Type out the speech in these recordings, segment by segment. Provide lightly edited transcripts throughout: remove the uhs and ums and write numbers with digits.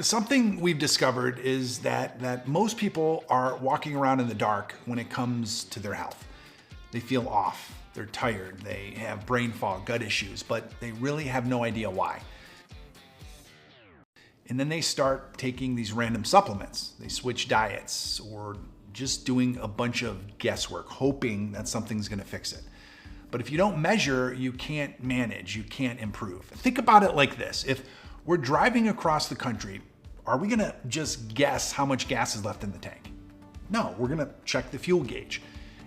Something we've discovered is that most people are walking around in the dark when it comes to their health. They feel off, they're tired, they have brain fog, gut issues, but they really have no idea why. And then they start taking these random supplements. They switch diets or just doing a bunch of guesswork, hoping that something's gonna fix it. But if you don't measure, you can't manage, you can't improve. Think about it like this. If we're driving across the country, are we gonna just guess how much gas is left in the tank? No, we're gonna check the fuel gauge.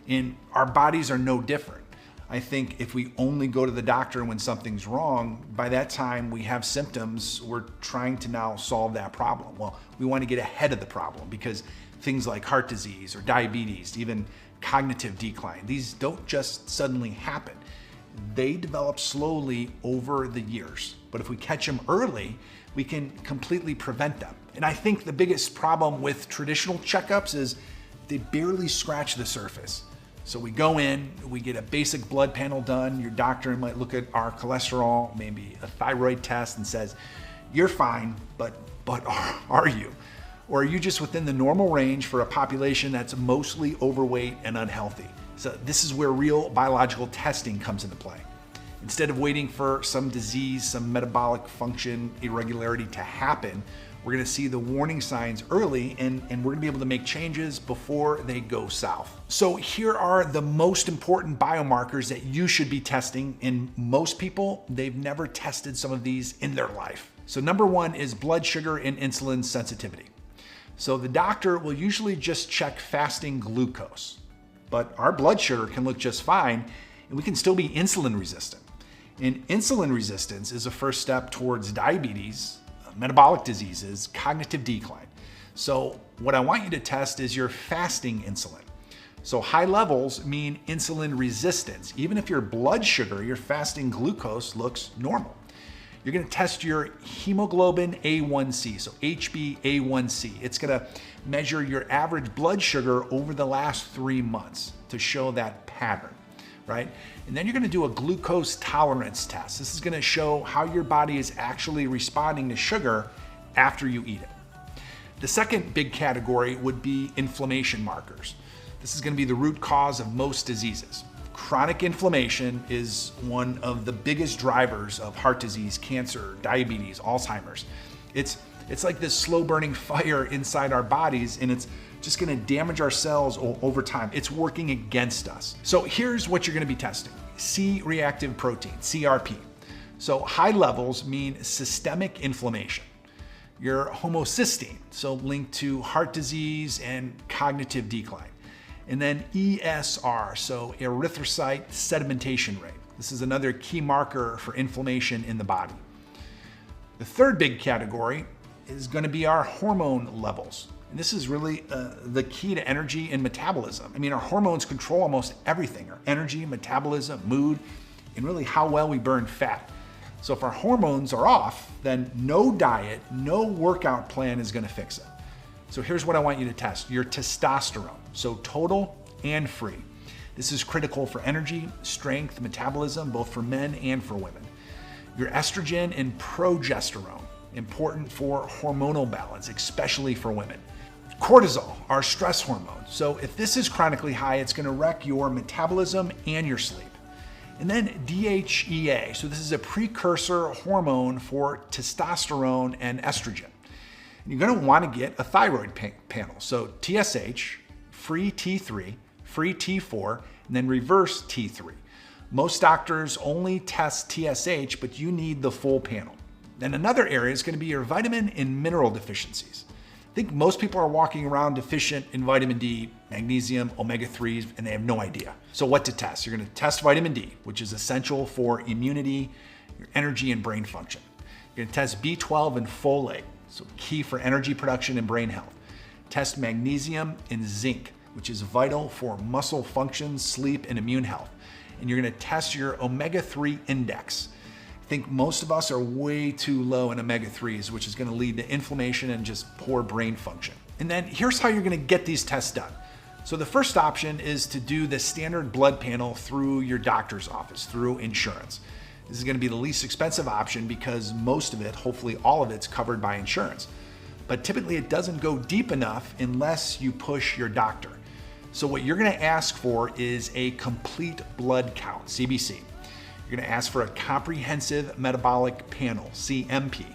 And our bodies are no different. I think if we only go to the doctor when something's wrong, by that time we have symptoms, we're trying to now solve that problem. Well, we want to get ahead of the problem because things like heart disease or diabetes, even cognitive decline, these don't just suddenly happen. They develop slowly over the years. But if we catch them early, we can completely prevent them. And I think the biggest problem with traditional checkups is they barely scratch the surface. So we go in, we get a basic blood panel done. Your doctor might look at our cholesterol, maybe a thyroid test, and says, you're fine, but are you? Or are you just within the normal range for a population that's mostly overweight and unhealthy? So this is where real biological testing comes into play. Instead of waiting for some disease, some metabolic function irregularity to happen, we're gonna see the warning signs early and we're gonna be able to make changes before they go south. So here are the most important biomarkers that you should be testing. And most people, they've never tested some of these in their life. So number one is blood sugar and insulin sensitivity. So the doctor will usually just check fasting glucose, but our blood sugar can look just fine and we can still be insulin resistant. And insulin resistance is a first step towards diabetes, metabolic diseases, cognitive decline. So what I want you to test is your fasting insulin. So high levels mean insulin resistance. Even if your blood sugar, your fasting glucose looks normal. You're gonna test your hemoglobin A1C, so HbA1c. It's gonna measure your average blood sugar over the last 3 months to show that pattern, right? And then you're gonna do a glucose tolerance test. This is gonna show how your body is actually responding to sugar after you eat it. The second big category would be inflammation markers. This is gonna be the root cause of most diseases. Chronic inflammation is one of the biggest drivers of heart disease, cancer, diabetes, Alzheimer's. It's like this slow burning fire inside our bodies, and it's just gonna damage our cells over time. It's working against us. So here's what you're gonna be testing. C-reactive protein, CRP. So high levels mean systemic inflammation. Your homocysteine, so linked to heart disease and cognitive decline. And then ESR, so erythrocyte sedimentation rate. This is another key marker for inflammation in the body. The third big category is going to be our hormone levels. And this is really the key to energy and metabolism. I mean, our hormones control almost everything, our energy, metabolism, mood, and really how well we burn fat. So if our hormones are off, then no diet, no workout plan is going to fix it. So here's what I want you to test. Your testosterone, so total and free. This is critical for energy, strength, metabolism, both for men and for women. Your estrogen and progesterone, important for hormonal balance, especially for women. Cortisol, our stress hormone. So if this is chronically high, it's gonna wreck your metabolism and your sleep. And then DHEA, so this is a precursor hormone for testosterone and estrogen. You're gonna wanna get a thyroid panel. So TSH, free T3, free T4, and then reverse T3. Most doctors only test TSH, but you need the full panel. Then another area is gonna be your vitamin and mineral deficiencies. I think most people are walking around deficient in vitamin D, magnesium, omega-3s, and they have no idea. So what to test? You're gonna test vitamin D, which is essential for immunity, your energy, and brain function. You're gonna test B12 and folate, so key for energy production and brain health. Test magnesium and zinc, which is vital for muscle function, sleep, and immune health. And you're gonna test your omega-3 index. I think most of us are way too low in omega-3s, which is gonna lead to inflammation and just poor brain function. And then here's how you're gonna get these tests done. So the first option is to do the standard blood panel through your doctor's office, through insurance. This is gonna be the least expensive option because most of it, hopefully all of it's covered by insurance. but typically it doesn't go deep enough unless you push your doctor. So what you're gonna ask for is a complete blood count, CBC. You're gonna ask for a comprehensive metabolic panel, CMP.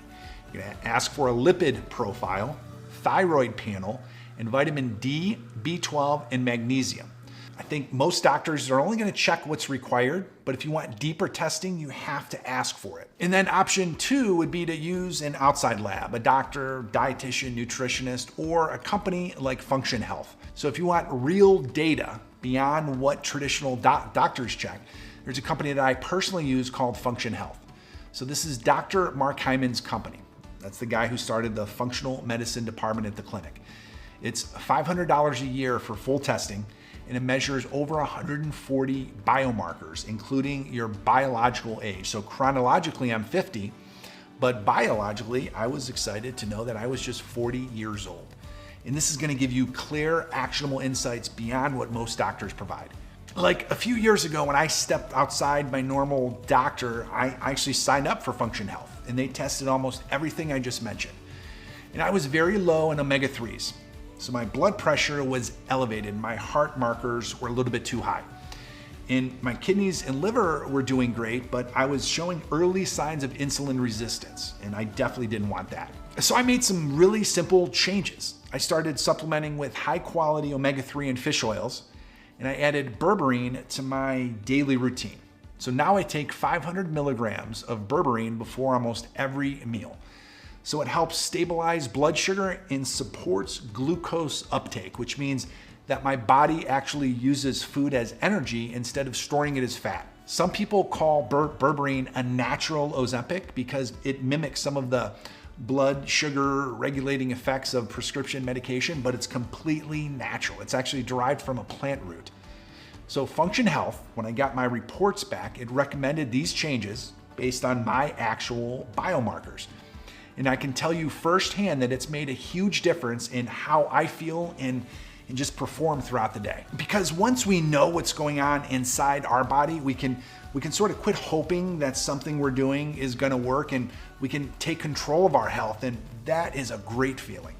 You're gonna ask for a lipid profile, thyroid panel, and vitamin D, B12, and magnesium. I think most doctors are only gonna check what's required, but if you want deeper testing, you have to ask for it. And then option 2 would be to use an outside lab, a doctor, dietitian, nutritionist, or a company like Function Health. So if you want real data beyond what traditional doctors check, there's a company that I personally use called Function Health. So this is Dr. Mark Hyman's company. That's the guy who started the functional medicine department at the clinic. It's $500 a year for full testing, and it measures over 140 biomarkers, including your biological age. So chronologically, I'm 50, but biologically, I was excited to know that I was just 40 years old. And this is gonna give you clear, actionable insights beyond what most doctors provide. Like a few years ago, when I stepped outside my normal doctor, I actually signed up for Function Health, and they tested almost everything I just mentioned. And I was very low in omega-3s. So my blood pressure was elevated. My heart markers were a little bit too high. And my kidneys and liver were doing great, but I was showing early signs of insulin resistance, and I definitely didn't want that. So I made some really simple changes. I started supplementing with high quality omega-3 and fish oils, and I added berberine to my daily routine. So now I take 500 milligrams of berberine before almost every meal. So it helps stabilize blood sugar and supports glucose uptake, which means that my body actually uses food as energy instead of storing it as fat. Some people call berberine a natural Ozempic because it mimics some of the blood sugar regulating effects of prescription medication, but it's completely natural. It's actually derived from a plant root. So Function Health, when I got my reports back, it recommended these changes based on my actual biomarkers. And I can tell you firsthand that it's made a huge difference in how I feel and just perform throughout the day. Because once we know what's going on inside our body, we can sort of quit hoping that something we're doing is gonna work, and we can take control of our health, and that is a great feeling.